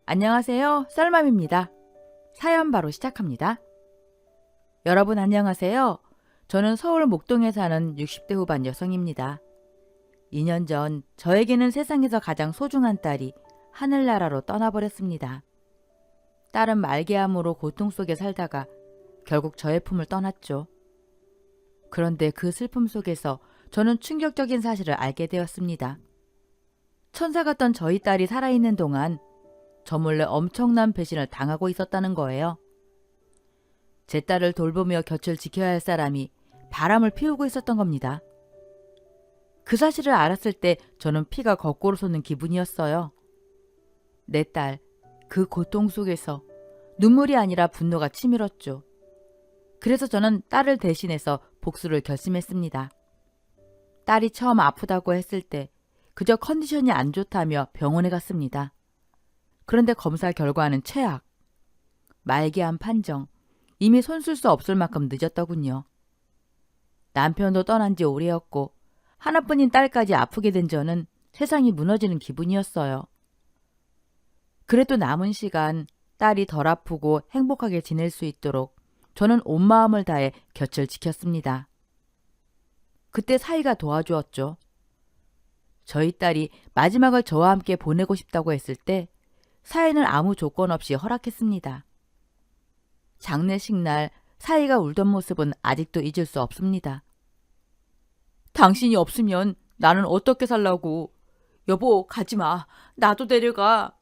안녕하세요. 썰맘입니다. 사연 바로 시작합니다. 여러분 안녕하세요. 저는 서울 목동에 사는 60대 후반 여성입니다. 2년 전 저에게는 세상에서 가장 소중한 딸이 하늘나라로 떠나버렸습니다. 딸은 말기암으로 고통 속에 살다가 결국 저의 품을 떠났죠. 그런데 그 슬픔 속에서 저는 충격적인 사실을 알게 되었습니다. 천사 같던 저희 딸이 살아있는 동안 저 몰래 엄청난 배신을 당하고 있었다는 거예요. 제 딸을 돌보며 곁을 지켜야 할 사람이 바람을 피우고 있었던 겁니다. 그 사실을 알았을 때 저는 피가 거꾸로 솟는 기분이었어요. 내 딸, 그 고통 속에서 눈물이 아니라 분노가 치밀었죠. 그래서 저는 딸을 대신해서 복수를 결심했습니다. 딸이 처음 아프다고 했을 때 그저 컨디션이 안 좋다며 병원에 갔습니다. 그런데 검사 결과는 최악. 말기암 판정. 이미 손쓸 수 없을 만큼 늦었더군요. 남편도 떠난 지 오래였고 하나뿐인 딸까지 아프게 된 저는 세상이 무너지는 기분이었어요. 그래도 남은 시간 딸이 덜 아프고 행복하게 지낼 수 있도록 저는 온 마음을 다해 곁을 지켰습니다. 그때 사이가 도와주었죠. 저희 딸이 마지막을 저와 함께 보내고 싶다고 했을 때 사이는 아무 조건 없이 허락했습니다. 장례식 날 사이가 울던 모습은 아직도 잊을 수 없습니다. 당신이 없으면 나는 어떻게 살라고. 여보, 가지마. 나도 데려가.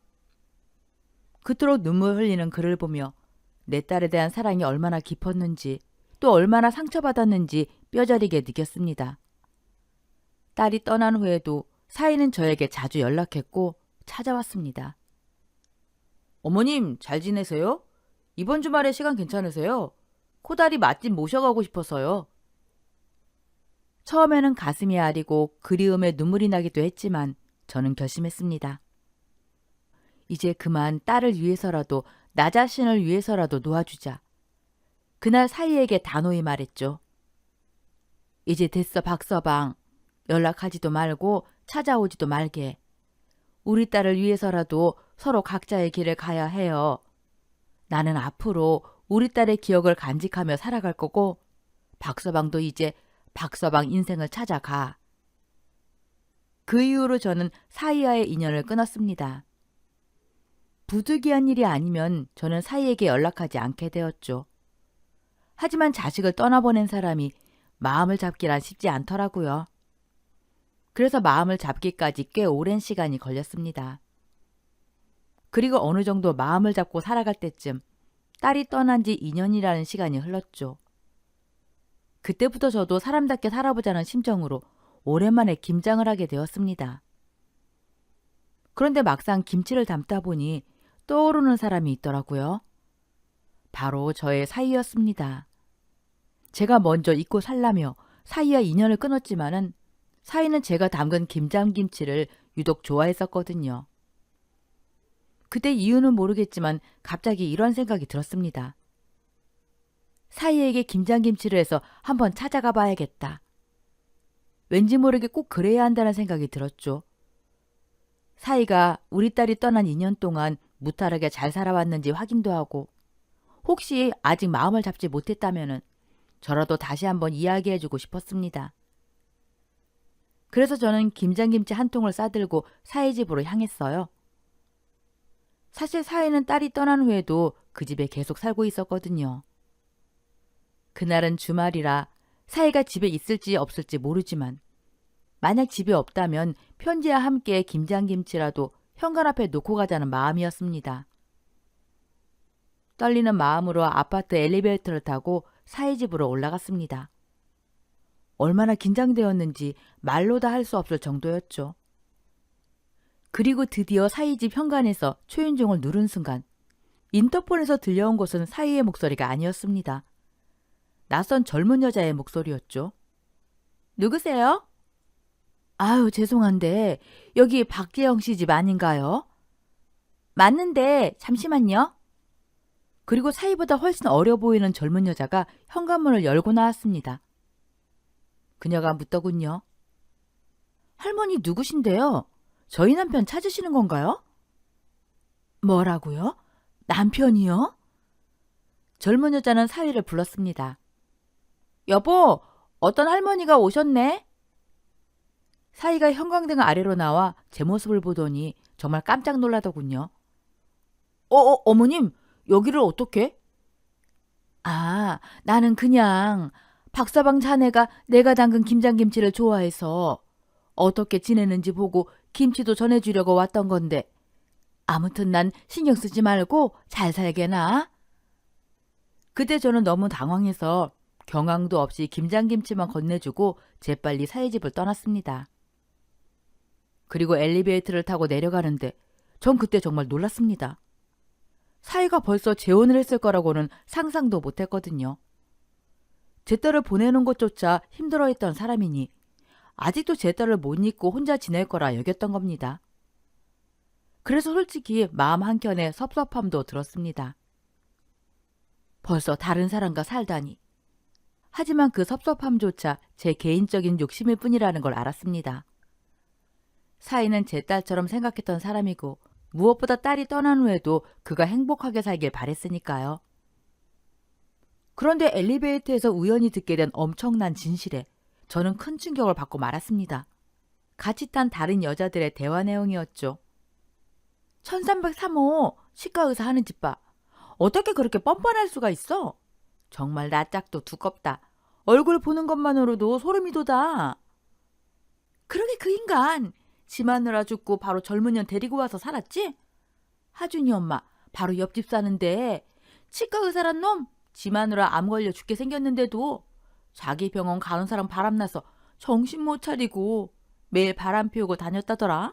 그토록 눈물 흘리는 그를 보며 내 딸에 대한 사랑이 얼마나 깊었는지 또 얼마나 상처받았는지 뼈저리게 느꼈습니다. 딸이 떠난 후에도 사이는 저에게 자주 연락했고 찾아왔습니다. 어머님, 잘 지내세요? 이번 주말에 시간 괜찮으세요? 코다리 맛집 모셔가고 싶어서요. 처음에는 가슴이 아리고 그리움에 눈물이 나기도 했지만 저는 결심했습니다. 이제 그만 딸을 위해서라도 나 자신을 위해서라도 놓아주자. 그날 사이에게 단호히 말했죠. 이제 됐어, 박서방. 연락하지도 말고 찾아오지도 말게. 우리 딸을 위해서라도 서로 각자의 길을 가야 해요. 나는 앞으로 우리 딸의 기억을 간직하며 살아갈 거고 박서방도 이제 박서방 인생을 찾아가. 그 이후로 저는 사이와의 인연을 끊었습니다. 부득이한 일이 아니면 저는 사이에게 연락하지 않게 되었죠. 하지만 자식을 떠나보낸 사람이 마음을 잡기란 쉽지 않더라고요. 그래서 마음을 잡기까지 꽤 오랜 시간이 걸렸습니다. 그리고 어느 정도 마음을 잡고 살아갈 때쯤 딸이 떠난 지 2년이라는 시간이 흘렀죠. 그때부터 저도 사람답게 살아보자는 심정으로 오랜만에 김장을 하게 되었습니다. 그런데 막상 김치를 담다 보니 떠오르는 사람이 있더라고요. 바로 저의 사이였습니다. 제가 먼저 잊고 살라며 사이와 인연을 끊었지만은 사이는 제가 담근 김장김치를 유독 좋아했었거든요. 그때 이유는 모르겠지만 갑자기 이런 생각이 들었습니다. 사이에게 김장김치를 해서 한번 찾아가 봐야겠다. 왠지 모르게 꼭 그래야 한다는 생각이 들었죠. 사이가 우리 딸이 떠난 2년 동안 무탈하게 잘 살아왔는지 확인도 하고 혹시 아직 마음을 잡지 못했다면은 저라도 다시 한번 이야기해주고 싶었습니다. 그래서 저는 김장김치 한 통을 싸들고 사이 집으로 향했어요. 사실 사이는 딸이 떠난 후에도 그 집에 계속 살고 있었거든요. 그날은 주말이라 사이가 집에 있을지 없을지 모르지만 만약 집에 없다면 편지와 함께 김장김치라도 현관 앞에 놓고 가자는 마음이었습니다. 떨리는 마음으로 아파트 엘리베이터를 타고 사이 집으로 올라갔습니다. 얼마나 긴장되었는지 말로 다 할 수 없을 정도였죠. 그리고 드디어 사이 집 현관에서 초인종을 누른 순간 인터폰에서 들려온 것은 사이의 목소리가 아니었습니다. 낯선 젊은 여자의 목소리였죠. 누구세요? 아유, 죄송한데 여기 박재영 씨 집 아닌가요? 맞는데 잠시만요. 그리고 사이보다 훨씬 어려 보이는 젊은 여자가 현관문을 열고 나왔습니다. 그녀가 묻더군요. 할머니 누구신데요? 저희 남편 찾으시는 건가요? 뭐라고요? 남편이요? 젊은 여자는 사위를 불렀습니다. 여보, 어떤 할머니가 오셨네? 사위가 형광등 아래로 나와 제 모습을 보더니 정말 깜짝 놀라더군요. 어머님, 여기를 어떻게? 아, 나는 그냥 박서방 자네가 내가 담근 김장김치를 좋아해서 어떻게 지내는지 보고 김치도 전해주려고 왔던 건데 아무튼 난 신경 쓰지 말고 잘 살게나. 그때 저는 너무 당황해서 경황도 없이 김장김치만 건네주고 재빨리 사위 집을 떠났습니다. 그리고 엘리베이터를 타고 내려가는데 전 그때 정말 놀랐습니다. 사위가 벌써 재혼을 했을 거라고는 상상도 못했거든요. 제 딸을 보내는 것조차 힘들어했던 사람이니 아직도 제 딸을 못 잊고 혼자 지낼 거라 여겼던 겁니다. 그래서 솔직히 마음 한켠에 섭섭함도 들었습니다. 벌써 다른 사람과 살다니. 하지만 그 섭섭함조차 제 개인적인 욕심일 뿐이라는 걸 알았습니다. 사위는 제 딸처럼 생각했던 사람이고 무엇보다 딸이 떠난 후에도 그가 행복하게 살길 바랬으니까요. 그런데 엘리베이터에서 우연히 듣게 된 엄청난 진실에 저는 큰 충격을 받고 말았습니다. 같이 탄 다른 여자들의 대화 내용이었죠. 1303호 치과의사 하는 집 봐. 어떻게 그렇게 뻔뻔할 수가 있어? 정말 낯짝도 두껍다. 얼굴 보는 것만으로도 소름이 돋아. 그러게 그 인간. 지 마누라 죽고 바로 젊은 년 데리고 와서 살았지? 하준이 엄마 바로 옆집 사는데 치과의사란 놈 지 마누라 암 걸려 죽게 생겼는데도 자기 병원 가는 사람 바람나서 정신 못 차리고 매일 바람 피우고 다녔다더라.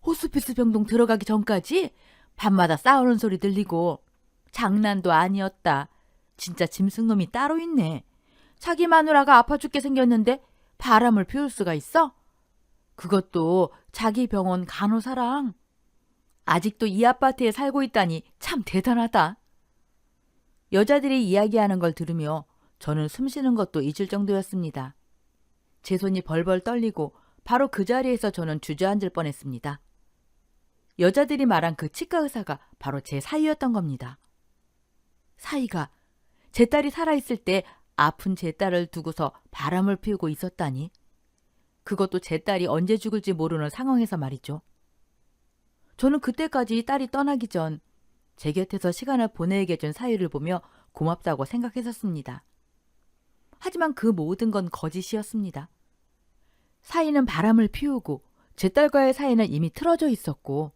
호스피스 병동 들어가기 전까지 밤마다 싸우는 소리 들리고 장난도 아니었다. 진짜 짐승놈이 따로 있네. 자기 마누라가 아파 죽게 생겼는데 바람을 피울 수가 있어? 그것도 자기 병원 간호사랑. 아직도 이 아파트에 살고 있다니 참 대단하다. 여자들이 이야기하는 걸 들으며 저는 숨쉬는 것도 잊을 정도였습니다. 제 손이 벌벌 떨리고 바로 그 자리에서 저는 주저앉을 뻔했습니다. 여자들이 말한 그 치과 의사가 바로 제 사위였던 겁니다. 사위가 제 딸이 살아있을 때 아픈 제 딸을 두고서 바람을 피우고 있었다니. 그것도 제 딸이 언제 죽을지 모르는 상황에서 말이죠. 저는 그때까지 딸이 떠나기 전 제 곁에서 시간을 보내게 해준 사위를 보며 고맙다고 생각했었습니다. 하지만 그 모든 건 거짓이었습니다. 사위는 바람을 피우고 제 딸과의 사이는 이미 틀어져 있었고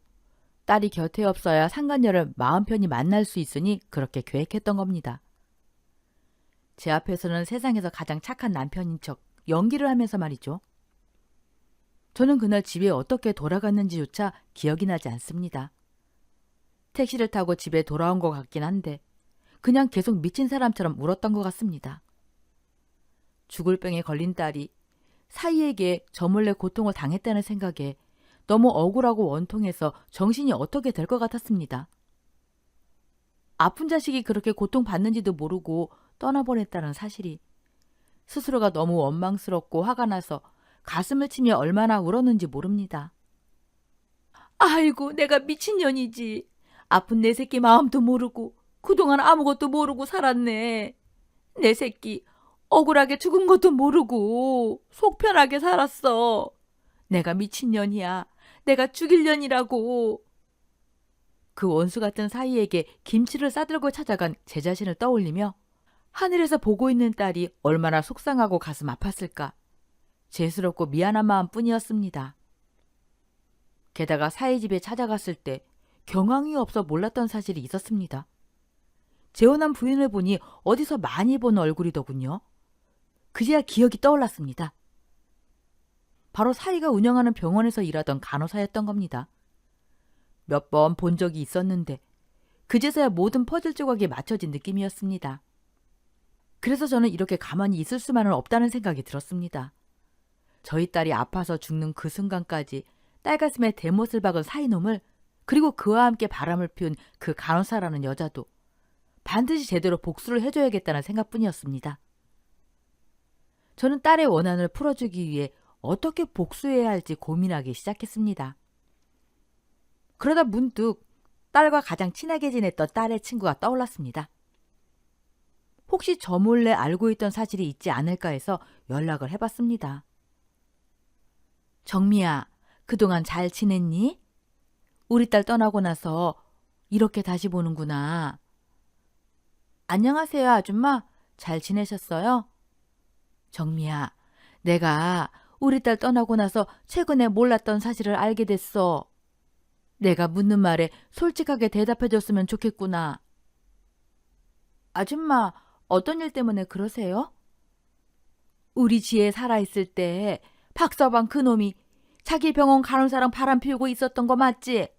딸이 곁에 없어야 상간녀를 마음 편히 만날 수 있으니 그렇게 계획했던 겁니다. 제 앞에서는 세상에서 가장 착한 남편인 척 연기를 하면서 말이죠. 저는 그날 집에 어떻게 돌아갔는지조차 기억이 나지 않습니다. 택시를 타고 집에 돌아온 것 같긴 한데 그냥 계속 미친 사람처럼 울었던 것 같습니다. 죽을 병에 걸린 딸이 사위에게 저 몰래 고통을 당했다는 생각에 너무 억울하고 원통해서 정신이 어떻게 될 것 같았습니다. 아픈 자식이 그렇게 고통받는지도 모르고 떠나보냈다는 사실이 스스로가 너무 원망스럽고 화가 나서 가슴을 치며 얼마나 울었는지 모릅니다. 아이고 내가 미친년이지. 아픈 내 새끼 마음도 모르고 그동안 아무것도 모르고 살았네. 내 새끼 억울하게 죽은 것도 모르고 속 편하게 살았어. 내가 미친년이야. 내가 죽일 년이라고. 그 원수 같은 사위에게 김치를 싸들고 찾아간 제 자신을 떠올리며 하늘에서 보고 있는 딸이 얼마나 속상하고 가슴 아팠을까. 죄스럽고 미안한 마음뿐이었습니다. 게다가 사위 집에 찾아갔을 때 경황이 없어 몰랐던 사실이 있었습니다. 재혼한 부인을 보니 어디서 많이 본 얼굴이더군요. 그제야 기억이 떠올랐습니다. 바로 사위가 운영하는 병원에서 일하던 간호사였던 겁니다. 몇 번 본 적이 있었는데 그제서야 모든 퍼즐 조각이 맞춰진 느낌이었습니다. 그래서 저는 이렇게 가만히 있을 수만은 없다는 생각이 들었습니다. 저희 딸이 아파서 죽는 그 순간까지 딸 가슴에 대못을 박은 사위놈을 그리고 그와 함께 바람을 피운 그 간호사라는 여자도 반드시 제대로 복수를 해줘야겠다는 생각뿐이었습니다. 저는 딸의 원한을 풀어주기 위해 어떻게 복수해야 할지 고민하기 시작했습니다. 그러다 문득 딸과 가장 친하게 지냈던 딸의 친구가 떠올랐습니다. 혹시 저 몰래 알고 있던 사실이 있지 않을까 해서 연락을 해봤습니다. 정미야, 그동안 잘 지냈니? 우리 딸 떠나고 나서 이렇게 다시 보는구나. 안녕하세요, 아줌마. 잘 지내셨어요? 정미야, 내가 우리 딸 떠나고 나서 최근에 몰랐던 사실을 알게 됐어. 내가 묻는 말에 솔직하게 대답해줬으면 좋겠구나. 아줌마, 어떤 일 때문에 그러세요? 우리 지혜 살아있을 때 박서방 그놈이 자기 병원 간호사랑 바람 피우고 있었던 거 맞지?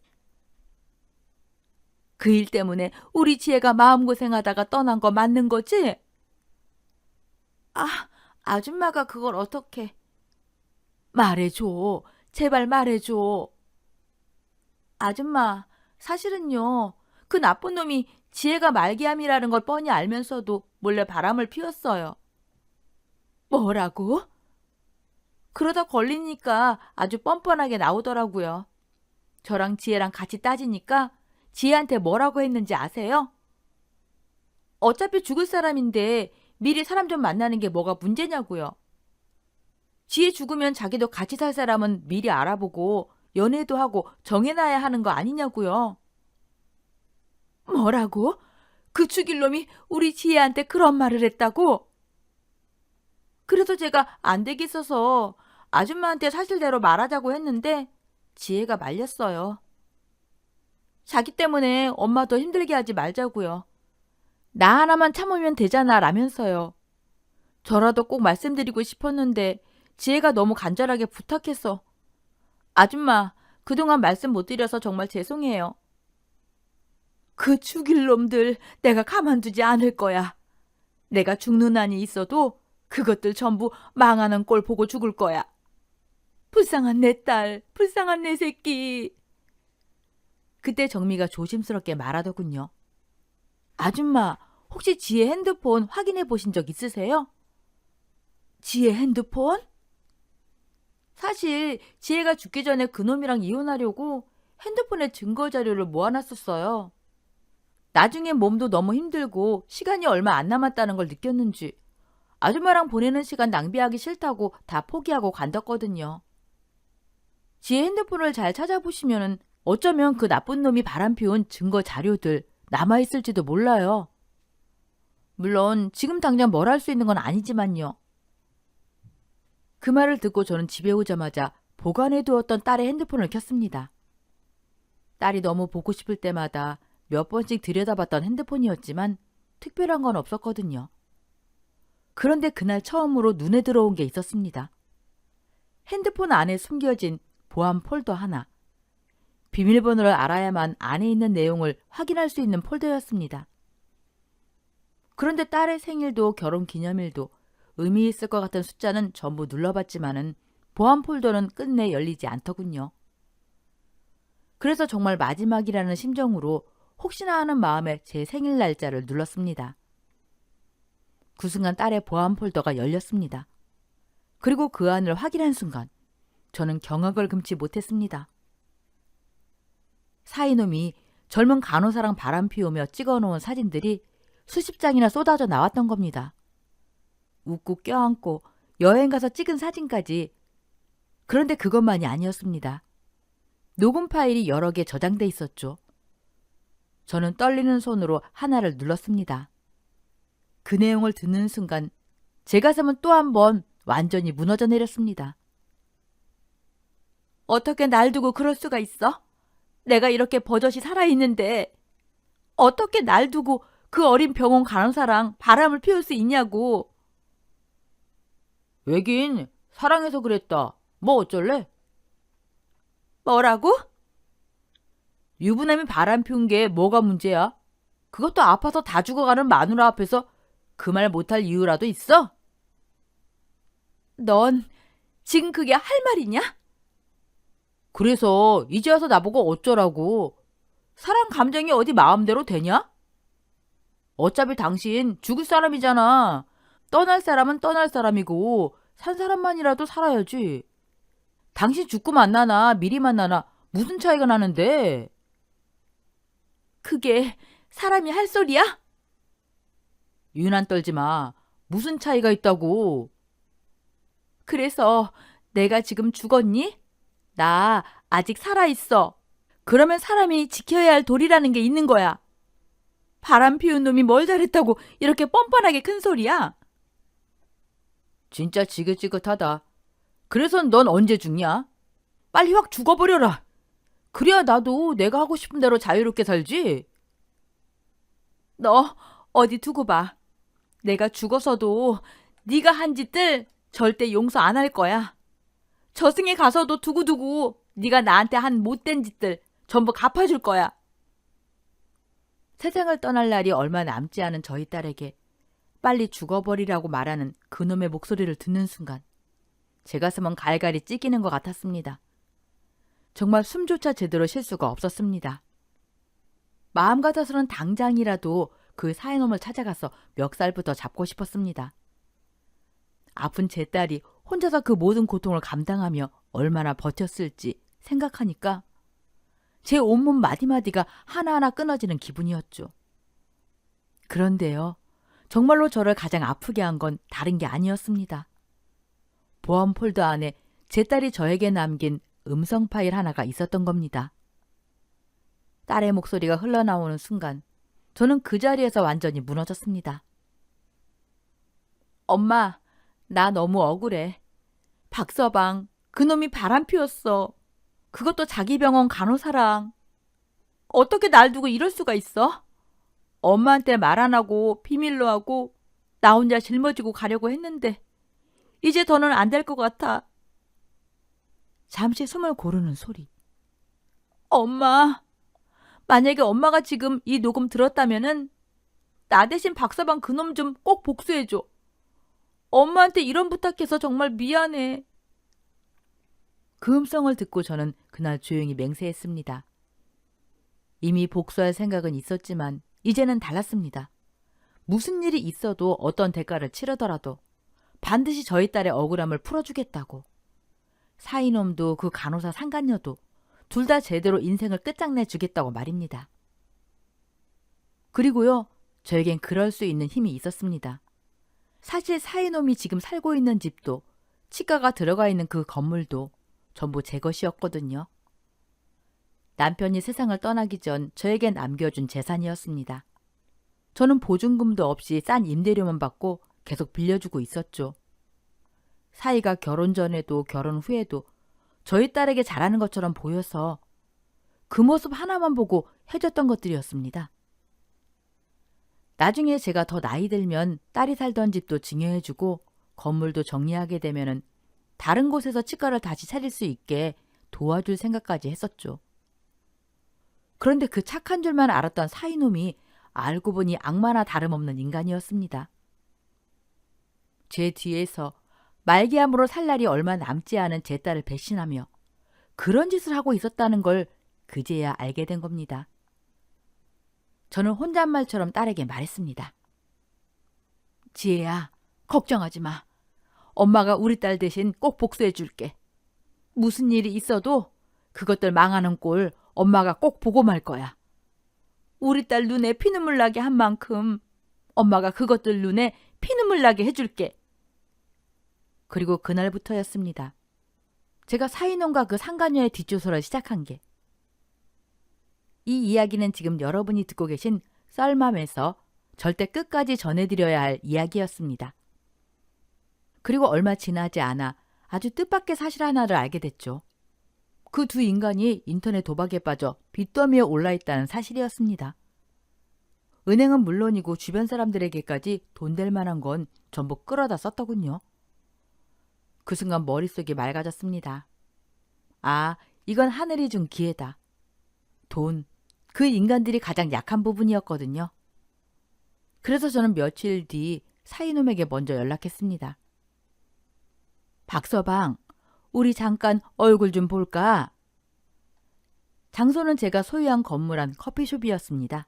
그 일 때문에 우리 지혜가 마음고생하다가 떠난 거 맞는 거지? 아, 아줌마가 그걸 어떻게... 말해줘. 제발 말해줘. 아줌마, 사실은요. 그 나쁜 놈이 지혜가 말기암이라는 걸 뻔히 알면서도 몰래 바람을 피웠어요. 뭐라고? 그러다 걸리니까 아주 뻔뻔하게 나오더라고요. 저랑 지혜랑 같이 따지니까 지혜한테 뭐라고 했는지 아세요? 어차피 죽을 사람인데 미리 사람 좀 만나는 게 뭐가 문제냐고요. 지혜 죽으면 자기도 같이 살 사람은 미리 알아보고 연애도 하고 정해놔야 하는 거 아니냐고요. 뭐라고? 그 죽일 놈이 우리 지혜한테 그런 말을 했다고? 그래서 제가 안 되겠어서 아줌마한테 사실대로 말하자고 했는데 지혜가 말렸어요. 자기 때문에 엄마 더 힘들게 하지 말자고요. 나 하나만 참으면 되잖아 라면서요. 저라도 꼭 말씀드리고 싶었는데 지혜가 너무 간절하게 부탁해서. 아줌마, 그동안 말씀 못 드려서 정말 죄송해요. 그 죽일 놈들 내가 가만두지 않을 거야. 내가 죽는 한이 있어도 그것들 전부 망하는 꼴 보고 죽을 거야. 불쌍한 내 딸, 불쌍한 내 새끼. 그때 정미가 조심스럽게 말하더군요. 아줌마, 혹시 지혜 핸드폰 확인해 보신 적 있으세요? 지혜 핸드폰? 사실 지혜가 죽기 전에 그놈이랑 이혼하려고 핸드폰에 증거 자료를 모아놨었어요. 나중에 몸도 너무 힘들고 시간이 얼마 안 남았다는 걸 느꼈는지 아줌마랑 보내는 시간 낭비하기 싫다고 다 포기하고 간뒀거든요. 지혜 핸드폰을 잘 찾아보시면 어쩌면 그 나쁜 놈이 바람피운 증거 자료들 남아있을지도 몰라요. 물론 지금 당장 뭘 할 수 있는 건 아니지만요. 그 말을 듣고 저는 집에 오자마자 보관해두었던 딸의 핸드폰을 켰습니다. 딸이 너무 보고 싶을 때마다 몇 번씩 들여다봤던 핸드폰이었지만 특별한 건 없었거든요. 그런데 그날 처음으로 눈에 들어온 게 있었습니다. 핸드폰 안에 숨겨진 보안 폴더 하나. 비밀번호를 알아야만 안에 있는 내용을 확인할 수 있는 폴더였습니다. 그런데 딸의 생일도 결혼기념일도 의미 있을 것 같은 숫자는 전부 눌러봤지만은 보안 폴더는 끝내 열리지 않더군요. 그래서 정말 마지막이라는 심정으로 혹시나 하는 마음에 제 생일 날짜를 눌렀습니다. 그 순간 딸의 보안 폴더가 열렸습니다. 그리고 그 안을 확인한 순간 저는 경악을 금치 못했습니다. 사이놈이 젊은 간호사랑 바람 피우며 찍어놓은 사진들이 수십 장이나 쏟아져 나왔던 겁니다. 웃고 껴안고 여행 가서 찍은 사진까지. 그런데 그것만이 아니었습니다. 녹음 파일이 여러 개 저장돼 있었죠. 저는 떨리는 손으로 하나를 눌렀습니다. 그 내용을 듣는 순간 제 가슴은 또 한 번 완전히 무너져 내렸습니다. 어떻게 날 두고 그럴 수가 있어? 내가 이렇게 버젓이 살아있는데 어떻게 날 두고 그 어린 병원 간호사랑 바람을 피울 수 있냐고. 왜긴 사랑해서 그랬다. 뭐 어쩔래? 뭐라고? 유부남이 바람 피운 게 뭐가 문제야? 그것도 아파서 다 죽어가는 마누라 앞에서 그 말 못할 이유라도 있어? 넌 지금 그게 할 말이냐? 그래서 이제 와서 나보고 어쩌라고. 사람 감정이 어디 마음대로 되냐? 어차피 당신 죽을 사람이잖아. 떠날 사람은 떠날 사람이고 산 사람만이라도 살아야지. 당신 죽고 만나나 미리 만나나 무슨 차이가 나는데? 그게 사람이 할 소리야? 유난 떨지 마. 무슨 차이가 있다고. 그래서 내가 지금 죽었니? 나 아직 살아있어. 그러면 사람이 지켜야 할 도리라는 게 있는 거야. 바람 피운 놈이 뭘 잘했다고 이렇게 뻔뻔하게 큰 소리야? 진짜 지긋지긋하다. 그래서 넌 언제 죽냐? 빨리 확 죽어버려라. 그래야 나도 내가 하고 싶은 대로 자유롭게 살지. 너 어디 두고 봐. 내가 죽어서도 네가 한 짓들 절대 용서 안 할 거야. 저승에 가서도 두고두고 네가 나한테 한 못된 짓들 전부 갚아줄 거야. 세상을 떠날 날이 얼마 남지 않은 저희 딸에게 빨리 죽어버리라고 말하는 그놈의 목소리를 듣는 순간 제 가슴은 갈갈이 찢기는 것 같았습니다. 정말 숨조차 제대로 쉴 수가 없었습니다. 마음 같아서는 당장이라도 그 사이놈을 찾아가서 멱살부터 잡고 싶었습니다. 아픈 제 딸이 혼자서 그 모든 고통을 감당하며 얼마나 버텼을지 생각하니까 제 온몸 마디마디가 하나하나 끊어지는 기분이었죠. 그런데요, 정말로 저를 가장 아프게 한 건 다른 게 아니었습니다. 보안 폴더 안에 제 딸이 저에게 남긴 음성 파일 하나가 있었던 겁니다. 딸의 목소리가 흘러나오는 순간 저는 그 자리에서 완전히 무너졌습니다. 엄마, 나 너무 억울해. 박서방, 그놈이 바람 피웠어. 그것도 자기 병원 간호사랑. 어떻게 날 두고 이럴 수가 있어? 엄마한테 말 안 하고 비밀로 하고 나 혼자 짊어지고 가려고 했는데 이제 더는 안 될 것 같아. 잠시 숨을 고르는 소리. 엄마, 만약에 엄마가 지금 이 녹음 들었다면은 나 대신 박서방 그놈 좀 꼭 복수해줘. 엄마한테 이런 부탁해서 정말 미안해. 그 음성을 듣고 저는 그날 조용히 맹세했습니다. 이미 복수할 생각은 있었지만 이제는 달랐습니다. 무슨 일이 있어도 어떤 대가를 치르더라도 반드시 저희 딸의 억울함을 풀어주겠다고. 사이놈도 그 간호사 상간녀도 둘 다 제대로 인생을 끝장내 주겠다고 말입니다. 그리고요, 저에겐 그럴 수 있는 힘이 있었습니다. 사실 사이놈이 지금 살고 있는 집도 치과가 들어가 있는 그 건물도 전부 제 것이었거든요. 남편이 세상을 떠나기 전 저에게 남겨준 재산이었습니다. 저는 보증금도 없이 싼 임대료만 받고 계속 빌려주고 있었죠. 사이가 결혼 전에도 결혼 후에도 저희 딸에게 잘하는 것처럼 보여서 그 모습 하나만 보고 해줬던 것들이었습니다. 나중에 제가 더 나이 들면 딸이 살던 집도 증여해주고 건물도 정리하게 되면은 다른 곳에서 치과를 다시 차릴 수 있게 도와줄 생각까지 했었죠. 그런데 그 착한 줄만 알았던 사이놈이 알고 보니 악마나 다름없는 인간이었습니다. 제 뒤에서 말기암으로 살 날이 얼마 남지 않은 제 딸을 배신하며 그런 짓을 하고 있었다는 걸 그제야 알게 된 겁니다. 저는 혼잣말처럼 딸에게 말했습니다. 지혜야, 걱정하지 마. 엄마가 우리 딸 대신 꼭 복수해 줄게. 무슨 일이 있어도 그것들 망하는 꼴 엄마가 꼭 보고 말 거야. 우리 딸 눈에 피눈물 나게 한 만큼 엄마가 그것들 눈에 피눈물 나게 해줄게. 그리고 그날부터였습니다. 제가 사이놈과 그 상간녀의 뒷조서를 시작한 게. 이 이야기는 지금 여러분이 듣고 계신 썰맘에서 절대 끝까지 전해드려야 할 이야기였습니다. 그리고 얼마 지나지 않아 아주 뜻밖의 사실 하나를 알게 됐죠. 그 두 인간이 인터넷 도박에 빠져 빚더미에 올라있다는 사실이었습니다. 은행은 물론이고 주변 사람들에게까지 돈 될 만한 건 전부 끌어다 썼더군요. 그 순간 머릿속이 맑아졌습니다. 아, 이건 하늘이 준 기회다. 돈, 그 인간들이 가장 약한 부분이었거든요. 그래서 저는 며칠 뒤 사이놈에게 먼저 연락했습니다. 박서방, 우리 잠깐 얼굴 좀 볼까? 장소는 제가 소유한 건물 안 커피숍이었습니다.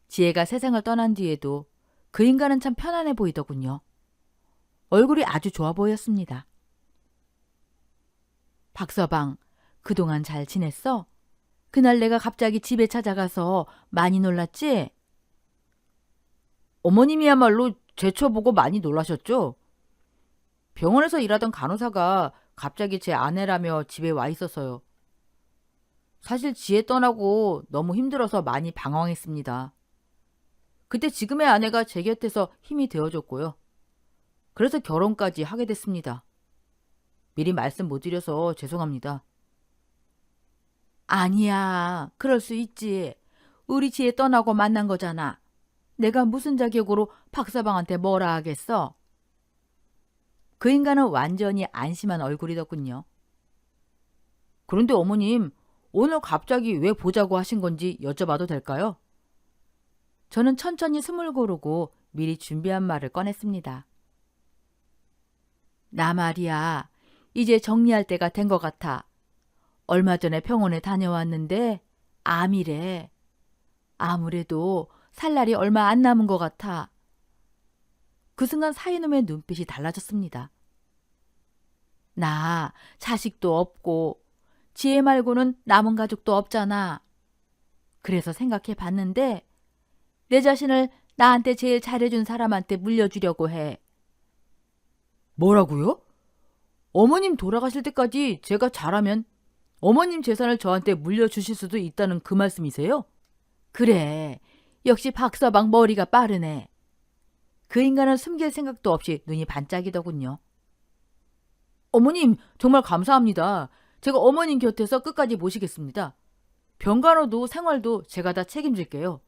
지혜가 세상을 떠난 뒤에도 그 인간은 참 편안해 보이더군요. 얼굴이 아주 좋아 보였습니다. 박서방, 그동안 잘 지냈어? 그날 내가 갑자기 집에 찾아가서 많이 놀랐지? 어머님이야말로 제쳐보고 많이 놀라셨죠? 병원에서 일하던 간호사가 갑자기 제 아내라며 집에 와 있어서요. 사실 지혜 떠나고 너무 힘들어서 많이 방황했습니다. 그때 지금의 아내가 제 곁에서 힘이 되어줬고요. 그래서 결혼까지 하게 됐습니다. 미리 말씀 못 드려서 죄송합니다. 아니야, 그럴 수 있지. 우리 지혜 떠나고 만난 거잖아. 내가 무슨 자격으로 박서방한테 뭐라 하겠어? 그 인간은 완전히 안심한 얼굴이더군요. 그런데 어머님, 오늘 갑자기 왜 보자고 하신 건지 여쭤봐도 될까요? 저는 천천히 숨을 고르고 미리 준비한 말을 꺼냈습니다. 나 말이야, 이제 정리할 때가 된 것 같아. 얼마 전에 병원에 다녀왔는데 암이래. 아무래도 살 날이 얼마 안 남은 것 같아. 그 순간 사이놈의 눈빛이 달라졌습니다. 나 자식도 없고 지혜 말고는 남은 가족도 없잖아. 그래서 생각해 봤는데 내 자신을 나한테 제일 잘해준 사람한테 물려주려고 해. 뭐라고요? 어머님 돌아가실 때까지 제가 잘하면 어머님 재산을 저한테 물려주실 수도 있다는 그 말씀이세요? 그래, 역시 박서방 머리가 빠르네. 그 인간은 숨길 생각도 없이 눈이 반짝이더군요. 어머님, 정말 감사합니다. 제가 어머님 곁에서 끝까지 모시겠습니다. 병간호도 생활도 제가 다 책임질게요.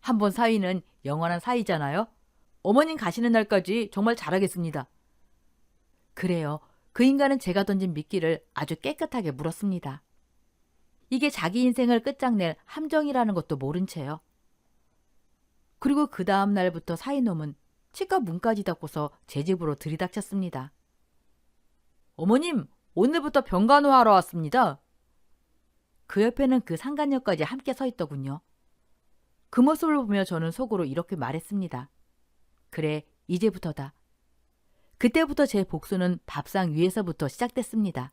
한번 사이는 영원한 사이잖아요. 어머님 가시는 날까지 정말 잘하겠습니다. 그래요. 그 인간은 제가 던진 미끼를 아주 깨끗하게 물었습니다. 이게 자기 인생을 끝장낼 함정이라는 것도 모른 채요. 그리고 그 다음 날부터 사이놈은 치과 문까지 닫고서 제 집으로 들이닥쳤습니다. 어머님, 오늘부터 병간호 하러 왔습니다. 그 옆에는 그 상간녀까지 함께 서 있더군요. 그 모습을 보며 저는 속으로 이렇게 말했습니다. 그래, 이제부터다. 그때부터 제 복수는 밥상 위에서부터 시작됐습니다.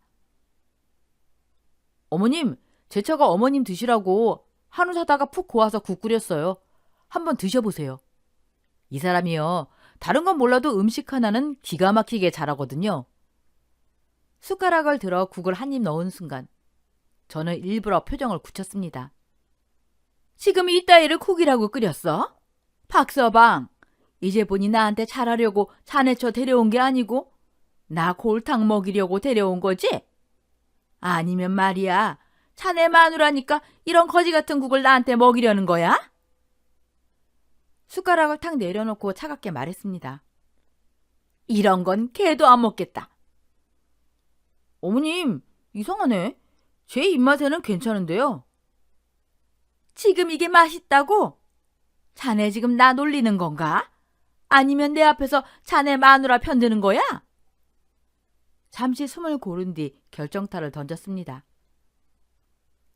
어머님, 제 차가 어머님 드시라고 한우 사다가 푹 고아서 국 끓였어요. 한번 드셔보세요. 이 사람이요, 다른 건 몰라도 음식 하나는 기가 막히게 잘하거든요. 숟가락을 들어 국을 한 입 넣은 순간 저는 일부러 표정을 굳혔습니다. 지금 이따위를 국이라고 끓였어? 박서방, 이제 보니 나한테 잘하려고 자네처 데려온 게 아니고 나 골탕 먹이려고 데려온 거지? 아니면 말이야, 자네 마누라니까 이런 거지 같은 국을 나한테 먹이려는 거야? 숟가락을 탁 내려놓고 차갑게 말했습니다. 이런 건 개도 안 먹겠다. 어머님, 이상하네. 제 입맛에는 괜찮은데요. 지금 이게 맛있다고? 자네 지금 나 놀리는 건가? 아니면 내 앞에서 자네 마누라 편드는 거야? 잠시 숨을 고른 뒤 결정타를 던졌습니다.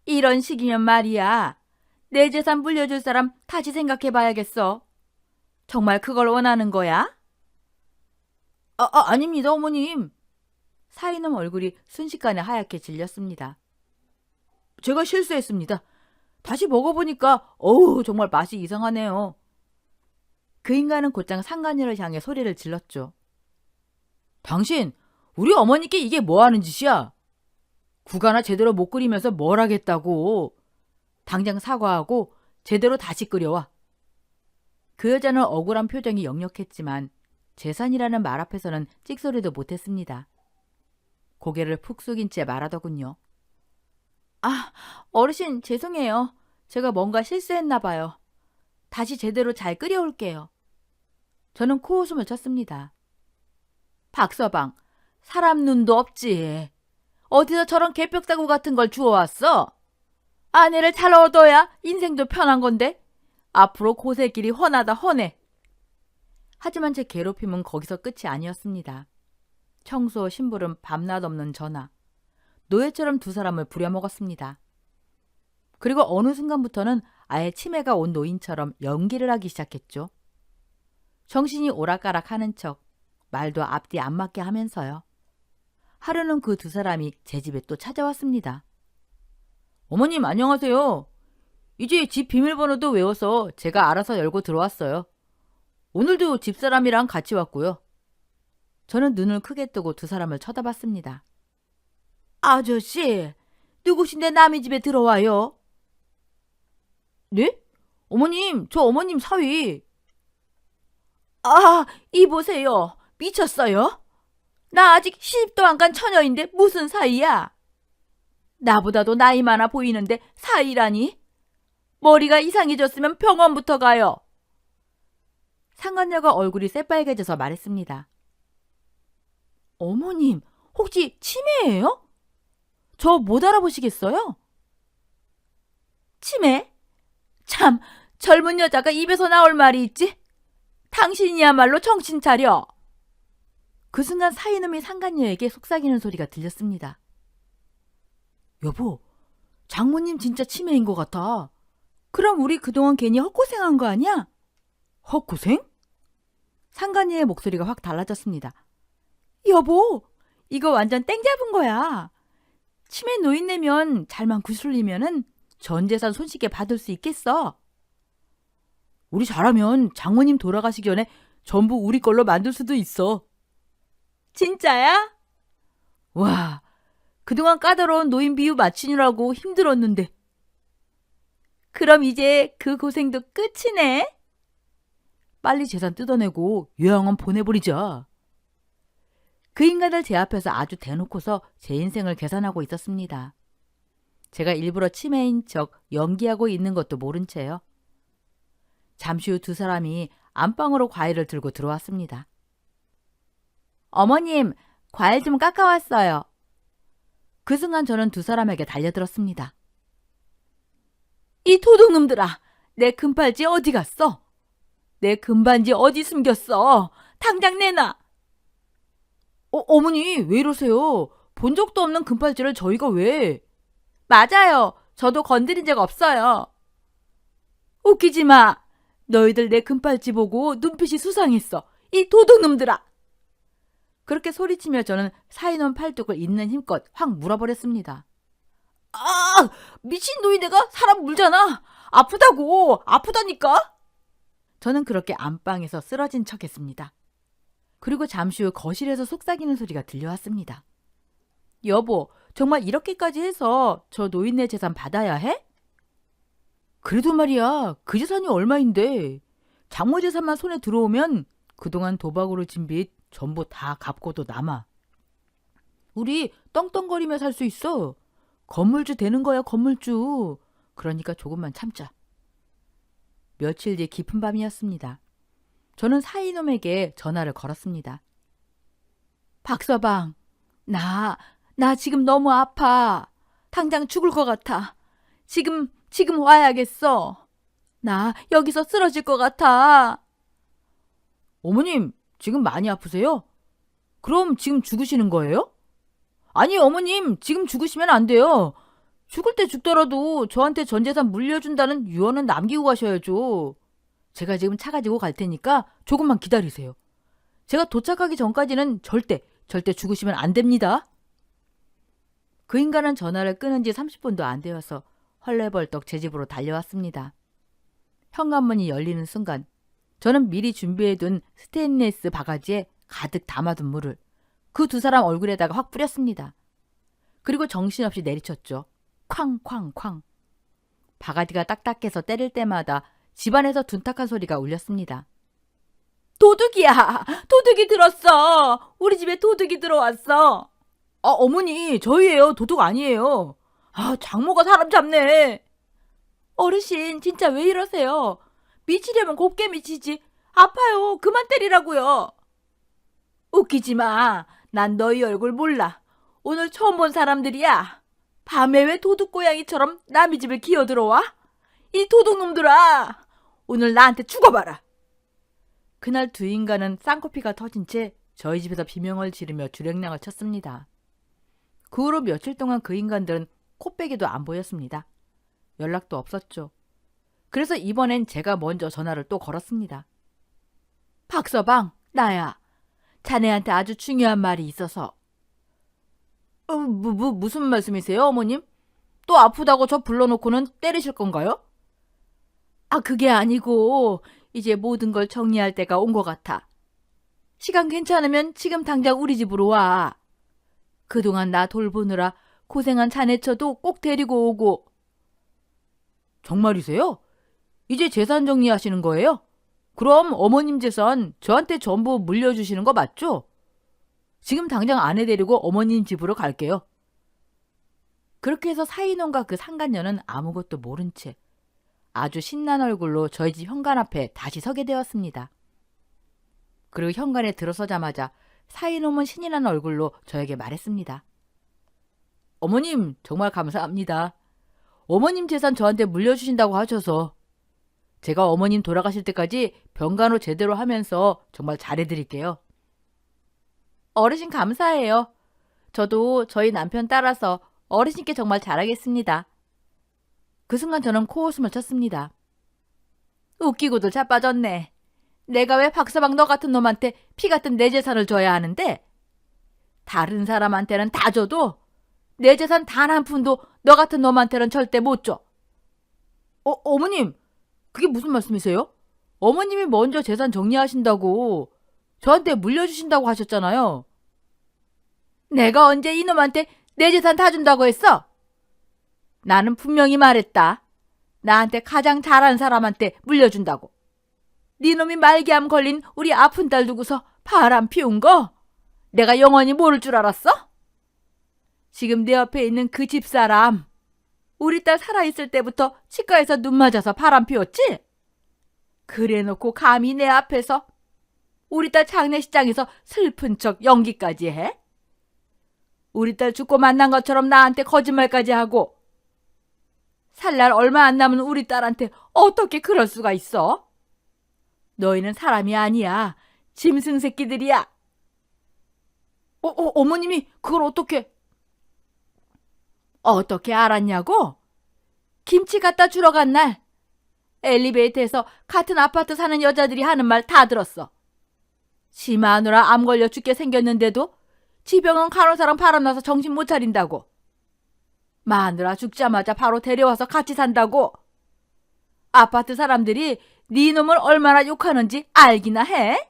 이런 식이면 말이야, 내 재산 물려줄 사람 다시 생각해봐야겠어. 정말 그걸 원하는 거야? 아닙니다, 어머님. 사이놈 얼굴이 순식간에 하얗게 질렸습니다. 제가 실수했습니다. 다시 먹어보니까 정말 맛이 이상하네요. 그 인간은 곧장 상간녀를 향해 소리를 질렀죠. 당신, 우리 어머니께 이게 뭐하는 짓이야? 국 하나 제대로 못 끓이면서 뭘 하겠다고. 당장 사과하고 제대로 다시 끓여와. 그 여자는 억울한 표정이 역력했지만 재산이라는 말 앞에서는 찍소리도 못했습니다. 고개를 푹 숙인 채 말하더군요. 아, 어르신 죄송해요. 제가 뭔가 실수했나 봐요. 다시 제대로 잘 끓여올게요. 저는 코웃음을 쳤습니다. 박서방, 사람 눈도 없지. 어디서 저런 개벽사고 같은 걸 주워왔어? 아내를 잘 얻어야 인생도 편한 건데 앞으로 고생길이 훤하다 훤해. 하지만 제 괴롭힘은 거기서 끝이 아니었습니다. 청소, 심부름, 밤낮 없는 전화. 노예처럼 두 사람을 부려먹었습니다. 그리고 어느 순간부터는 아예 치매가 온 노인처럼 연기를 하기 시작했죠. 정신이 오락가락하는 척, 말도 앞뒤 안 맞게 하면서요. 하루는 그 두 사람이 제 집에 또 찾아왔습니다. 어머님 안녕하세요. 이제 집 비밀번호도 외워서 제가 알아서 열고 들어왔어요. 오늘도 집사람이랑 같이 왔고요. 저는 눈을 크게 뜨고 두 사람을 쳐다봤습니다. 아저씨, 누구신데 남의 집에 들어와요? 네? 어머님, 저 어머님 사위. 아, 이보세요. 미쳤어요? 나 아직 시집도 안 간 처녀인데 무슨 사이야? 나보다도 나이 많아 보이는데 사이라니? 머리가 이상해졌으면 병원부터 가요. 상간녀가 얼굴이 새빨개져서 말했습니다. 어머님, 혹시 치매예요? 저 못 알아보시겠어요? 치매? 참, 젊은 여자가 입에서 나올 말이 있지? 당신이야말로 정신 차려. 그 순간 사이놈이 상간녀에게 속삭이는 소리가 들렸습니다. 여보, 장모님 진짜 치매인 것 같아. 그럼 우리 그동안 괜히 헛고생한 거 아니야? 헛고생? 상간녀의 목소리가 확 달라졌습니다. 여보, 이거 완전 땡 잡은 거야. 치매 노인네면 잘만 구슬리면은 전 재산 손쉽게 받을 수 있겠어. 우리 잘하면 장모님 돌아가시기 전에 전부 우리 걸로 만들 수도 있어. 진짜야? 와, 그동안 까다로운 노인 비유 맞추느라고 힘들었는데. 그럼 이제 그 고생도 끝이네? 빨리 재산 뜯어내고 요양원 보내버리자. 그 인간을 제 앞에서 아주 대놓고서 제 인생을 계산하고 있었습니다. 제가 일부러 치매인 척 연기하고 있는 것도 모른 채요. 잠시 후 두 사람이 안방으로 과일을 들고 들어왔습니다. 어머님, 과일 좀 깎아왔어요. 그 순간 저는 두 사람에게 달려들었습니다. 이 도둑놈들아, 내 금팔찌 어디 갔어? 내 금반지 어디 숨겼어? 당장 내놔. 어머니, 왜 이러세요? 본 적도 없는 금팔찌를 저희가 왜? 맞아요. 저도 건드린 적 없어요. 웃기지 마. 너희들 내 금팔찌 보고 눈빛이 수상했어. 이 도둑놈들아. 그렇게 소리치며 저는 사이놈 팔뚝을 있는 힘껏 확 물어버렸습니다. 아! 미친 노인네가 사람 물잖아. 아프다고. 아프다니까. 저는 그렇게 안방에서 쓰러진 척했습니다. 그리고 잠시 후 거실에서 속삭이는 소리가 들려왔습니다. 여보, 정말 이렇게까지 해서 저 노인네 재산 받아야 해? 그래도 말이야, 그 재산이 얼마인데. 장모 재산만 손에 들어오면 그동안 도박으로 진 빚 전부 다 갚고도 남아. 우리 떵떵거리며 살 수 있어. 건물주 되는 거야, 건물주. 그러니까 조금만 참자. 며칠 뒤 깊은 밤이었습니다. 저는 사이놈에게 전화를 걸었습니다. 박서방, 나 지금 너무 아파. 당장 죽을 것 같아. 지금 와야겠어. 나 여기서 쓰러질 것 같아. 어머님, 지금 많이 아프세요? 그럼 지금 죽으시는 거예요? 아니, 어머님, 지금 죽으시면 안 돼요. 죽을 때 죽더라도 저한테 전 재산 물려준다는 유언은 남기고 가셔야죠. 제가 지금 차 가지고 갈 테니까 조금만 기다리세요. 제가 도착하기 전까지는 절대 죽으시면 안 됩니다. 그 인간은 전화를 끊은 지 30분도 안 되어서 헐레벌떡 제 집으로 달려왔습니다. 현관문이 열리는 순간 저는 미리 준비해둔 스테인리스 바가지에 가득 담아둔 물을 그 두 사람 얼굴에다가 확 뿌렸습니다. 그리고 정신없이 내리쳤죠. 쾅쾅쾅. 바가지가 딱딱해서 때릴 때마다 집안에서 둔탁한 소리가 울렸습니다. 도둑이야! 도둑이 들었어! 우리 집에 도둑이 들어왔어! 어머니, 저희예요. 도둑 아니에요. 장모가 사람 잡네. 어르신, 진짜 왜 이러세요? 미치려면 곱게 미치지. 아파요. 그만 때리라고요. 웃기지 마. 난 너희 얼굴 몰라. 오늘 처음 본 사람들이야. 밤에 왜 도둑고양이처럼 남의 집을 기어들어와? 이 도둑놈들아! 오늘 나한테 죽어봐라. 그날 두 인간은 쌍코피가 터진 채 저희 집에서 비명을 지르며 주랭랑을 쳤습니다. 그 후로 며칠 동안 그 인간들은 코빼기도 안 보였습니다. 연락도 없었죠. 그래서 이번엔 제가 먼저 전화를 또 걸었습니다. 박서방, 나야. 자네한테 아주 중요한 말이 있어서. 무슨 말씀이세요, 어머님? 또 아프다고 저 불러놓고는 때리실 건가요? 아, 그게 아니고 이제 모든 걸 정리할 때가 온 것 같아. 시간 괜찮으면 지금 당장 우리 집으로 와. 그동안 나 돌보느라 고생한 자네처도 꼭 데리고 오고. 정말이세요? 이제 재산 정리하시는 거예요? 그럼 어머님 재산 저한테 전부 물려주시는 거 맞죠? 지금 당장 아내 데리고 어머님 집으로 갈게요. 그렇게 해서 사이놈과 그 상간녀는 아무것도 모른 채 아주 신난 얼굴로 저희 집 현관 앞에 다시 서게 되었습니다. 그리고 현관에 들어서자마자 사이놈은 신이 난 얼굴로 저에게 말했습니다. 어머님, 정말 감사합니다. 어머님 재산 저한테 물려주신다고 하셔서 제가 어머님 돌아가실 때까지 병간호 제대로 하면서 정말 잘해드릴게요. 어르신 감사해요. 저도 저희 남편 따라서 어르신께 정말 잘하겠습니다. 그 순간 저는 코웃음을 쳤습니다. 웃기고도 자빠졌네. 내가 왜 박서방 너 같은 놈한테 피 같은 내 재산을 줘야 하는데? 다른 사람한테는 다 줘도 내 재산 단 한 푼도 너 같은 놈한테는 절대 못 줘. 어머님, 그게 무슨 말씀이세요? 어머님이 먼저 재산 정리하신다고 저한테 물려주신다고 하셨잖아요. 내가 언제 이놈한테 내 재산 다 준다고 했어? 나는 분명히 말했다. 나한테 가장 잘하는 사람한테 물려준다고. 네 놈이 말기암 걸린 우리 아픈 딸 두고서 바람 피운 거 내가 영원히 모를 줄 알았어? 지금 내 옆에 있는 그 집사람, 우리 딸 살아있을 때부터 치과에서 눈 맞아서 바람 피웠지? 그래놓고 감히 내 앞에서 우리 딸 장례식장에서 슬픈 척 연기까지 해? 우리 딸 죽고 만난 것처럼 나한테 거짓말까지 하고 살 날 얼마 안 남은 우리 딸한테 어떻게 그럴 수가 있어? 너희는 사람이 아니야. 짐승 새끼들이야. 어머님이 그걸 어떻게 알았냐고? 김치 갖다 주러 간 날 엘리베이터에서 같은 아파트 사는 여자들이 하는 말 다 들었어. 지 마누라 암 걸려 죽게 생겼는데도 지병원 간호사랑 바람나서 정신 못 차린다고. 마누라 죽자마자 바로 데려와서 같이 산다고. 아파트 사람들이 네 놈을 얼마나 욕하는지 알기나 해?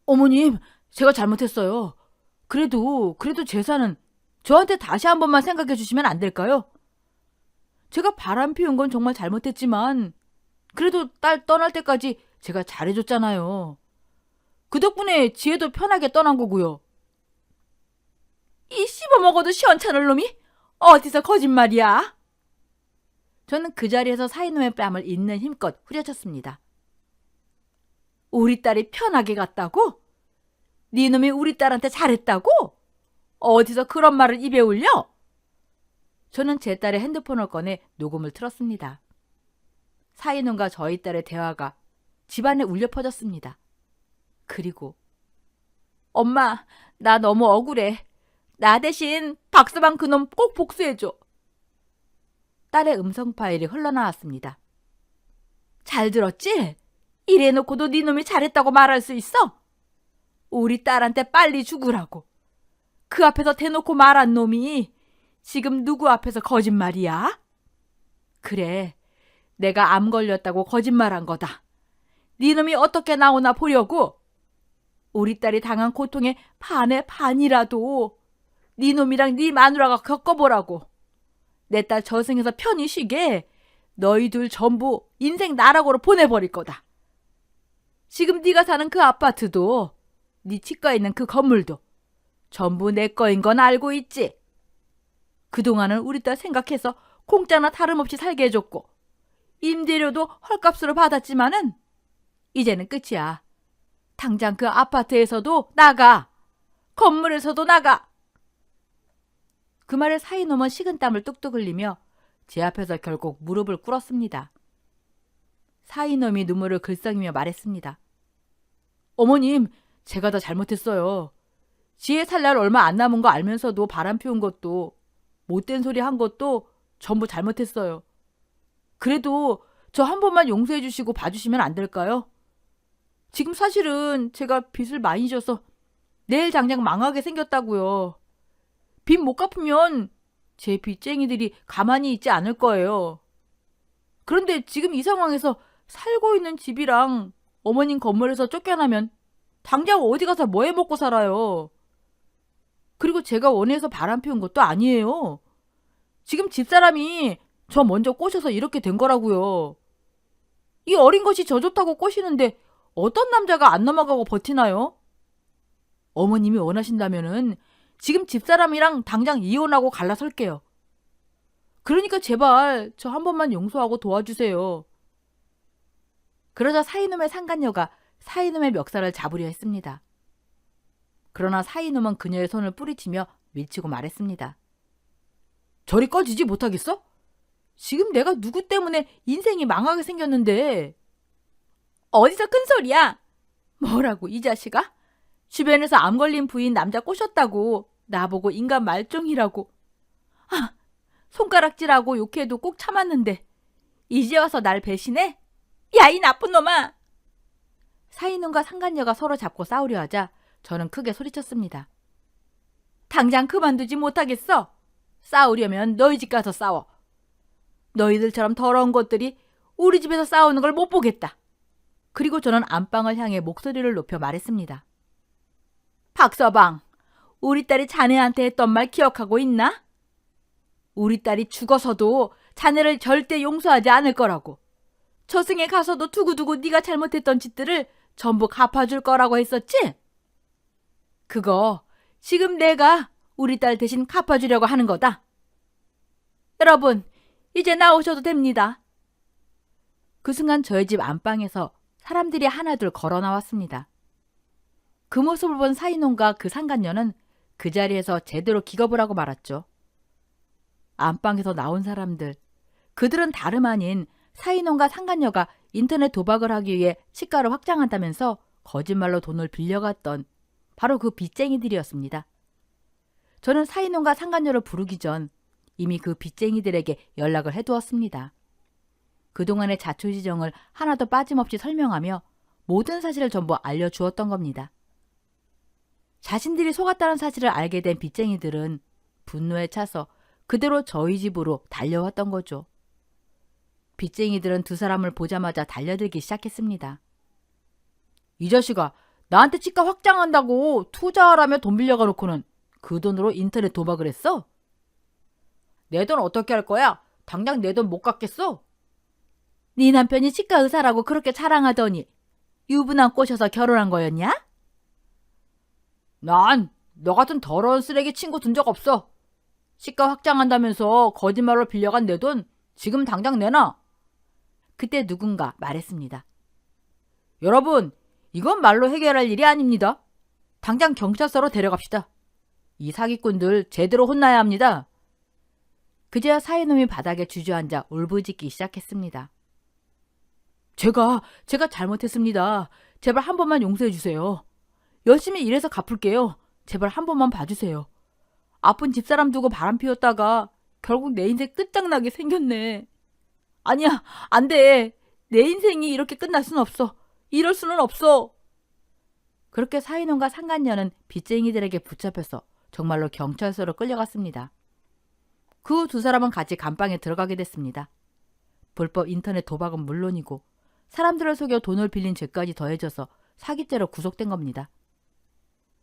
어머님, 제가 잘못했어요. 그래도 재산은 저한테 다시 한 번만 생각해 주시면 안 될까요? 제가 바람 피운 건 정말 잘못했지만 그래도 딸 떠날 때까지 제가 잘해줬잖아요. 그 덕분에 지혜도 편하게 떠난 거고요. 이 씹어먹어도 시원찮을 놈이 어디서 거짓말이야? 저는 그 자리에서 사이놈의 뺨을 있는 힘껏 후려쳤습니다. 우리 딸이 편하게 갔다고? 네 놈이 우리 딸한테 잘했다고? 어디서 그런 말을 입에 올려? 저는 제 딸의 핸드폰을 꺼내 녹음을 틀었습니다. 사이놈과 저희 딸의 대화가 집안에 울려 퍼졌습니다. 그리고 엄마, 나 너무 억울해. 나 대신 박서방 그놈 꼭 복수해줘. 딸의 음성 파일이 흘러나왔습니다. 잘 들었지? 이래놓고도 네 놈이 잘했다고 말할 수 있어? 우리 딸한테 빨리 죽으라고. 그 앞에서 대놓고 말한 놈이 지금 누구 앞에서 거짓말이야? 그래, 내가 암 걸렸다고 거짓말한 거다. 네 놈이 어떻게 나오나 보려고. 우리 딸이 당한 고통의 반의 반이라도 네 놈이랑 네 마누라가 겪어보라고. 내 딸 저승에서 편히 쉬게 너희 둘 전부 인생 나락으로 보내버릴 거다. 지금 네가 사는 그 아파트도 네 치과에 있는 그 건물도 전부 내 거인 건 알고 있지. 그동안은 우리 딸 생각해서 공짜나 다름없이 살게 해줬고 임대료도 헐값으로 받았지만은 이제는 끝이야. 당장 그 아파트에서도 나가. 건물에서도 나가. 그 말에 사이놈은 식은땀을 뚝뚝 흘리며 제 앞에서 결국 무릎을 꿇었습니다. 사이놈이 눈물을 글썽이며 말했습니다. 어머님, 제가 다 잘못했어요. 지혜 살 날 얼마 안 남은 거 알면서도 바람 피운 것도 못된 소리 한 것도 전부 잘못했어요. 그래도 저 한 번만 용서해 주시고 봐주시면 안 될까요? 지금 사실은 제가 빚을 많이 져서 내일 당장 망하게 생겼다고요. 빚 못 갚으면 제 빚쟁이들이 가만히 있지 않을 거예요. 그런데 지금 이 상황에서 살고 있는 집이랑 어머님 건물에서 쫓겨나면 당장 어디 가서 뭐 해먹고 살아요. 그리고 제가 원해서 바람 피운 것도 아니에요. 지금 집사람이 저 먼저 꼬셔서 이렇게 된 거라고요. 이 어린 것이 저 좋다고 꼬시는데 어떤 남자가 안 넘어가고 버티나요? 어머님이 원하신다면은 지금 집사람이랑 당장 이혼하고 갈라설게요. 그러니까 제발 저 한 번만 용서하고 도와주세요. 그러자 사이놈의 상간녀가 사이놈의 멱살을 잡으려 했습니다. 그러나 사이놈은 그녀의 손을 뿌리치며 밀치고 말했습니다. 저리 꺼지지 못하겠어? 지금 내가 누구 때문에 인생이 망하게 생겼는데. 어디서 큰 소리야? 뭐라고 이 자식아? 주변에서 암 걸린 부인 남자 꼬셨다고 나보고 인간 말종이라고. 아, 손가락질하고 욕해도 꼭 참았는데 이제 와서 날 배신해? 야, 이 나쁜 놈아! 사이놈과 상간녀가 서로 잡고 싸우려 하자 저는 크게 소리쳤습니다. 당장 그만두지 못하겠어? 싸우려면 너희 집 가서 싸워. 너희들처럼 더러운 것들이 우리 집에서 싸우는 걸 못 보겠다. 그리고 저는 안방을 향해 목소리를 높여 말했습니다. 박서방, 우리 딸이 자네한테 했던 말 기억하고 있나? 우리 딸이 죽어서도 자네를 절대 용서하지 않을 거라고. 저승에 가서도 두고두고 네가 잘못했던 짓들을 전부 갚아줄 거라고 했었지? 그거 지금 내가 우리 딸 대신 갚아주려고 하는 거다. 여러분, 이제 나오셔도 됩니다. 그 순간 저희 집 안방에서 사람들이 하나둘 걸어 나왔습니다. 그 모습을 본 사이놈과 그 상간녀는 그 자리에서 제대로 기겁을 하고 말았죠. 안방에서 나온 사람들, 그들은 다름 아닌 사이놈과 상간녀가 인터넷 도박을 하기 위해 시가를 확장한다면서 거짓말로 돈을 빌려갔던 바로 그 빚쟁이들이었습니다. 저는 사이놈과 상간녀를 부르기 전 이미 그 빚쟁이들에게 연락을 해두었습니다. 그동안의 자초지정을 하나도 빠짐없이 설명하며 모든 사실을 전부 알려주었던 겁니다. 자신들이 속았다는 사실을 알게 된 빚쟁이들은 분노에 차서 그대로 저희 집으로 달려왔던 거죠. 빚쟁이들은 두 사람을 보자마자 달려들기 시작했습니다. 이 자식아, 나한테 치과 확장한다고 투자하라며 돈 빌려가 놓고는 그 돈으로 인터넷 도박을 했어? 내 돈 어떻게 할 거야? 당장 내 돈 못 갚겠어? 네 남편이 치과 의사라고 그렇게 자랑하더니 유부남 꼬셔서 결혼한 거였냐? 난 너 같은 더러운 쓰레기 친구 둔 적 없어. 치과 확장한다면서 거짓말로 빌려간 내 돈 지금 당장 내놔. 그때 누군가 말했습니다. 여러분, 이건 말로 해결할 일이 아닙니다. 당장 경찰서로 데려갑시다. 이 사기꾼들 제대로 혼나야 합니다. 그제야 사이놈이 바닥에 주저앉아 울부짖기 시작했습니다. 제가 잘못했습니다. 제발 한 번만 용서해 주세요. 열심히 일해서 갚을게요. 제발 한 번만 봐주세요. 아픈 집사람 두고 바람 피웠다가 결국 내 인생 끝장나게 생겼네. 아니야, 안 돼. 내 인생이 이렇게 끝날 순 없어. 이럴 수는 없어. 그렇게 사이놈과 상간녀는 빚쟁이들에게 붙잡혀서 정말로 경찰서로 끌려갔습니다. 그 두 사람은 같이 감방에 들어가게 됐습니다. 불법 인터넷 도박은 물론이고 사람들을 속여 돈을 빌린 죄까지 더해져서 사기죄로 구속된 겁니다.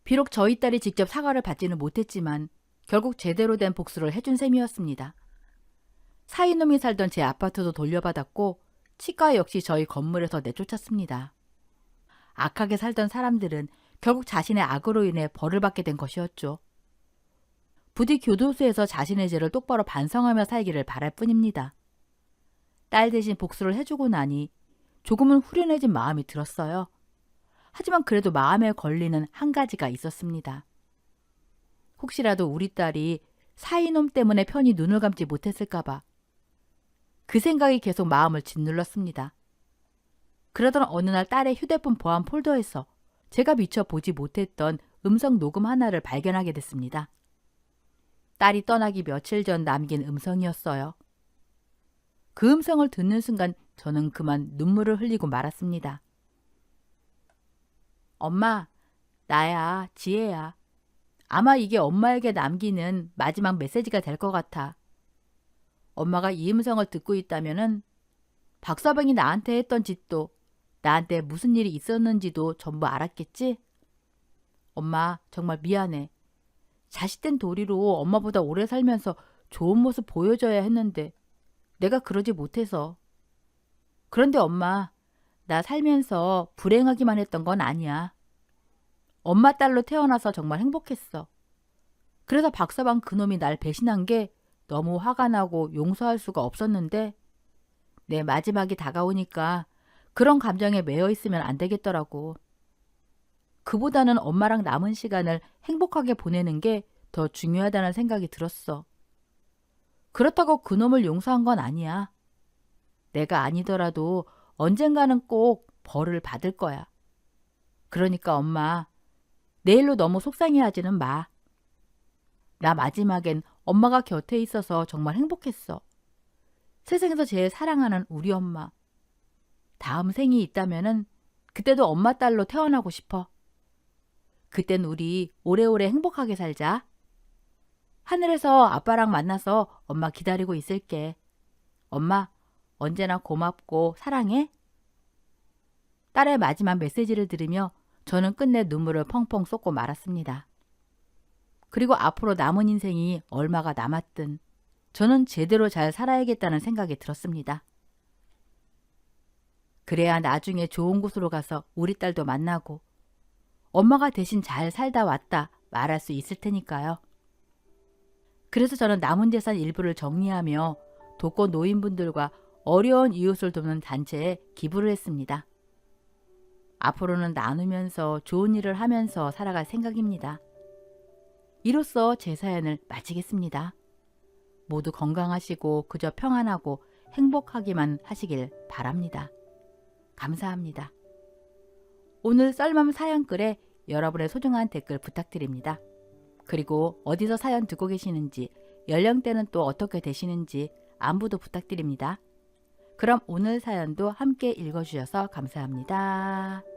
비록 저희 딸이 직접 사과를 받지는 못했지만 결국 제대로 된 복수를 해준 셈이었습니다. 사이놈이 살던 제 아파트도 돌려받았고 치과 역시 저희 건물에서 내쫓았습니다. 악하게 살던 사람들은 결국 자신의 악으로 인해 벌을 받게 된 것이었죠. 부디 교도소에서 자신의 죄를 똑바로 반성하며 살기를 바랄 뿐입니다. 딸 대신 복수를 해주고 나니 조금은 후련해진 마음이 들었어요. 하지만 그래도 마음에 걸리는 한 가지가 있었습니다. 혹시라도 우리 딸이 사이놈 때문에 편히 눈을 감지 못했을까봐 그 생각이 계속 마음을 짓눌렀습니다. 그러던 어느 날 딸의 휴대폰 보안 폴더에서 제가 미처 보지 못했던 음성 녹음 하나를 발견하게 됐습니다. 딸이 떠나기 며칠 전 남긴 음성이었어요. 그 음성을 듣는 순간 저는 그만 눈물을 흘리고 말았습니다. 엄마, 나야, 지혜야. 아마 이게 엄마에게 남기는 마지막 메시지가 될 것 같아. 엄마가 이 음성을 듣고 있다면은 박서방이 나한테 했던 짓도 나한테 무슨 일이 있었는지도 전부 알았겠지? 엄마 정말 미안해. 자식된 도리로 엄마보다 오래 살면서 좋은 모습 보여줘야 했는데 내가 그러지 못해서. 그런데 엄마, 나 살면서 불행하기만 했던 건 아니야. 엄마 딸로 태어나서 정말 행복했어. 그래서 박서방 그놈이 날 배신한 게 너무 화가 나고 용서할 수가 없었는데 내 마지막이 다가오니까 그런 감정에 매여 있으면 안 되겠더라고. 그보다는 엄마랑 남은 시간을 행복하게 보내는 게 더 중요하다는 생각이 들었어. 그렇다고 그놈을 용서한 건 아니야. 내가 아니더라도 언젠가는 꼭 벌을 받을 거야. 그러니까 엄마, 내일로 너무 속상해하지는 마. 나 마지막엔 엄마가 곁에 있어서 정말 행복했어. 세상에서 제일 사랑하는 우리 엄마. 다음 생이 있다면은 그때도 엄마 딸로 태어나고 싶어. 그땐 우리 오래오래 행복하게 살자. 하늘에서 아빠랑 만나서 엄마 기다리고 있을게. 엄마, 언제나 고맙고 사랑해. 딸의 마지막 메시지를 들으며 저는 끝내 눈물을 펑펑 쏟고 말았습니다. 그리고 앞으로 남은 인생이 얼마가 남았든 저는 제대로 잘 살아야겠다는 생각이 들었습니다. 그래야 나중에 좋은 곳으로 가서 우리 딸도 만나고 엄마가 대신 잘 살다 왔다 말할 수 있을 테니까요. 그래서 저는 남은 재산 일부를 정리하며 독거 노인분들과 어려운 이웃을 돕는 단체에 기부를 했습니다. 앞으로는 나누면서 좋은 일을 하면서 살아갈 생각입니다. 이로써 제 사연을 마치겠습니다. 모두 건강하시고 그저 평안하고 행복하기만 하시길 바랍니다. 감사합니다. 오늘 썰맘 사연글에 여러분의 소중한 댓글 부탁드립니다. 그리고 어디서 사연 듣고 계시는지, 연령대는 또 어떻게 되시는지 안부도 부탁드립니다. 그럼 오늘 사연도 함께 읽어주셔서 감사합니다.